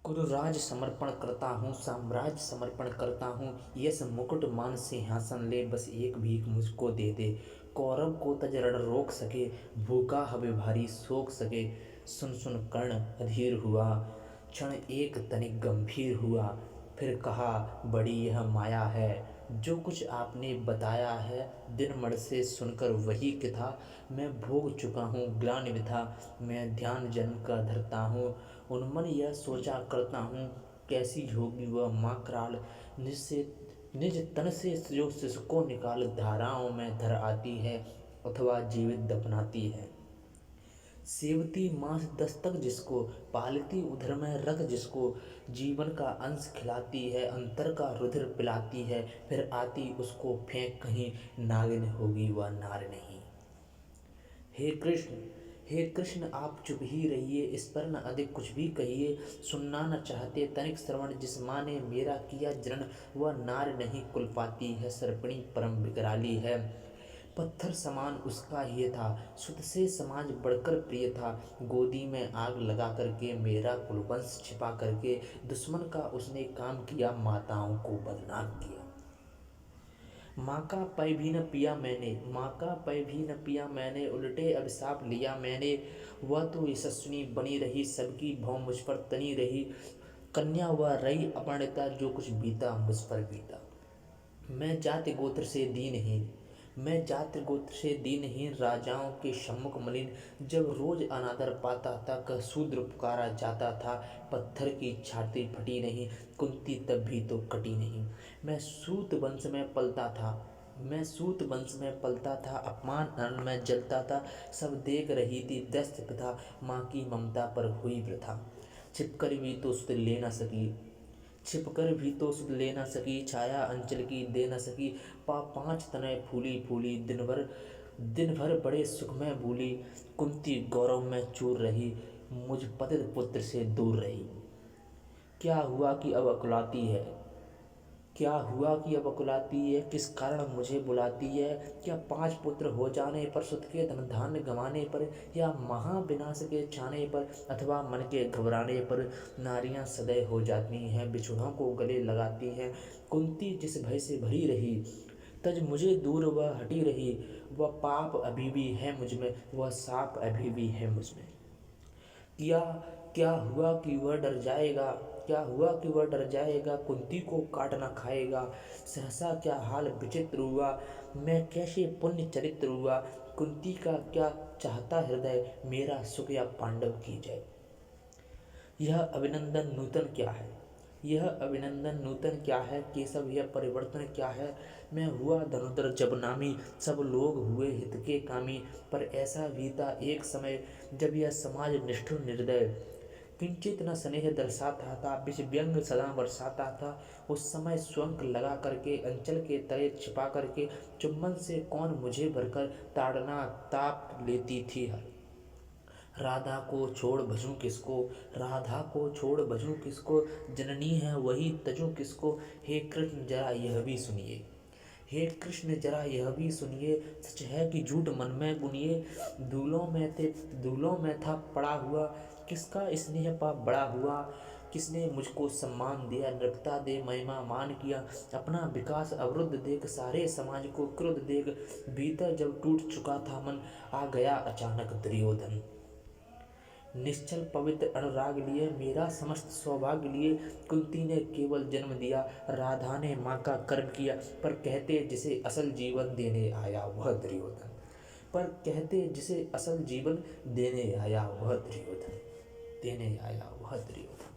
कुरुराज समर्पण करता हूँ, साम्राज्य समर्पण करता हूँ, यस मुकुट मान सिंहासन ले, बस एक भीख मुझको दे दे। कौरव को तज रण रोक सके, भूखा हवे भारी सोख सके। सुन सुन कर्ण अधीर हुआ, क्षण एक तनिक गंभीर हुआ। फिर कहा बड़ी यह माया है, जो कुछ आपने बताया है। दिन मण से सुनकर वही कथा, मैं भोग चुका हूँ ग्लानि व्यथा। मैं ध्यान जन्म का धरता हूँ, उन्मन यह सोचा करता हूँ। कैसी होगी वह माँ कराल, निज से निज तन से जो शिशु को निकाल धाराओं में धर आती है, अथवा जीवित दफनाती है। सेवती मांस दस्तक जिसको, पालती उधर में रख जिसको। जीवन का अंश खिलाती है, अंतर का रुधिर पिलाती है। फिर आती उसको फेंक कहीं, नागिन होगी वह नार नहीं। हे कृष्ण, हे कृष्ण आप चुप ही रहिए, इस पर न अधिक कुछ भी कहिए। सुनना न चाहते तनिक श्रवण, जिस माँ ने मेरा किया जनन, वह नार नहीं कुल पाती है, सर्पिणी परम विकराली है। पत्थर समान उसका ये था, सुत से समाज बढ़कर प्रिय था। गोदी में आग लगा करके, मेरा कुलवंश छिपा करके, दुश्मन का उसने काम किया, माताओं को बदनाम किया। माँ का पै भी न पिया मैंने, माँ का पै भी न पिया मैंने, उल्टे अभिशाप लिया मैंने। वह तो यशस्विनी बनी रही, सबकी भौं मुझ पर तनी रही। कन्या वह रही अपरिणता, जो कुछ बीता मुझ पर बीता। मैं जाति गोत्र से दीनहीन, मैं जाति गोत्र से दीनहीन, राजाओं के सम्मुख मलिन। जब रोज अनादर पाता था, कह शूद्र पुकारा जाता था। पत्थर की छाती फटी नहीं, कुंती तब भी तो कटी नहीं। मैं सूत वंश में पलता था, मैं सूत वंश में पलता था, अपमान अन्न में जलता था। सब देख रही थी दस्त प्रथा, माँ की ममता पर हुई वृथा। छिपकर भी तो सुध ले न सकी, छिपकर भी तो सुध ले न सकी, छाया अंचल की दे न सकी। पांच तनय फूली फूली, दिन भर बड़े सुख में भूली। कुंती गौरव में चूर रही, मुझ पतित पुत्र से दूर रही। क्या हुआ कि अब अकुलाती है, क्या हुआ कि अब अकुलाती है, किस कारण मुझे बुलाती है। क्या 5 पुत्र हो जाने पर, सुत के धन धान्य गंवाने पर, या महाविनाश के छाने पर, अथवा मन के घबराने पर। नारियां सदैव हो जाती हैं, बिछुड़ों को गले लगाती हैं। कुंती जिस भय से भरी रही, तज मुझे दूर वह हटी रही। वह पाप अभी भी है मुझ में, वह साप अभी भी है मुझ में। क्या क्या हुआ कि वह डर जाएगा, क्या हुआ कि वह डर जाएगा, कुंती को काट ना खाएगा। सहसा क्या हाल विचित्र हुआ, मैं कैसे पुण्य चरित्र हुआ। कुंती का क्या चाहता हृदय, मेरा सुख या पांडव की जय। यह अभिनंदन नूतन क्या है, यह अभिनंदन नूतन क्या है, केशव यह परिवर्तन क्या है। मैं हुआ धनुधर जब नामी, सब लोग हुए हित के कामी। पर ऐसा भी था एक समय, जब यह समाज निष्ठुर निर्दय, किंचित न स्नेह दर्शाता था, विष व्यंग सदा बरसाता था। उस समय स्वंक लगा करके, अंचल के तले छिपा करके, चुम्बन से कौन मुझे भरकर ताड़ना ताप लेती थी हर। राधा को छोड़ भजूं किसको, राधा को छोड़ भजूं किसको, जननी है वही तजूं किसको। हे कृष्ण जरा यह भी सुनिए, हे कृष्ण जरा यह भी सुनिए, सच है कि झूठ मन में बुनिए। धूलों में था पड़ा हुआ, किसका स्नेह पाप बड़ा हुआ। किसने मुझको सम्मान दिया, नृपता दे महिमा मान किया। अपना विकास अवरुद्ध देख, सारे समाज को क्रुद्ध देख, भीतर जब टूट चुका था मन, आ गया अचानक दुर्योधन। निश्चल पवित्र अनुराग लिए, मेरा समस्त सौभाग्य लिए। कुंती ने केवल जन्म दिया, राधा ने माँ का कर्म किया। पर कहते जिसे असल जीवन देने आया वह दुर्योधन, पर कहते जिसे असल जीवन देने आया वह दुर्योधन, देने आया वह दुर्योधन।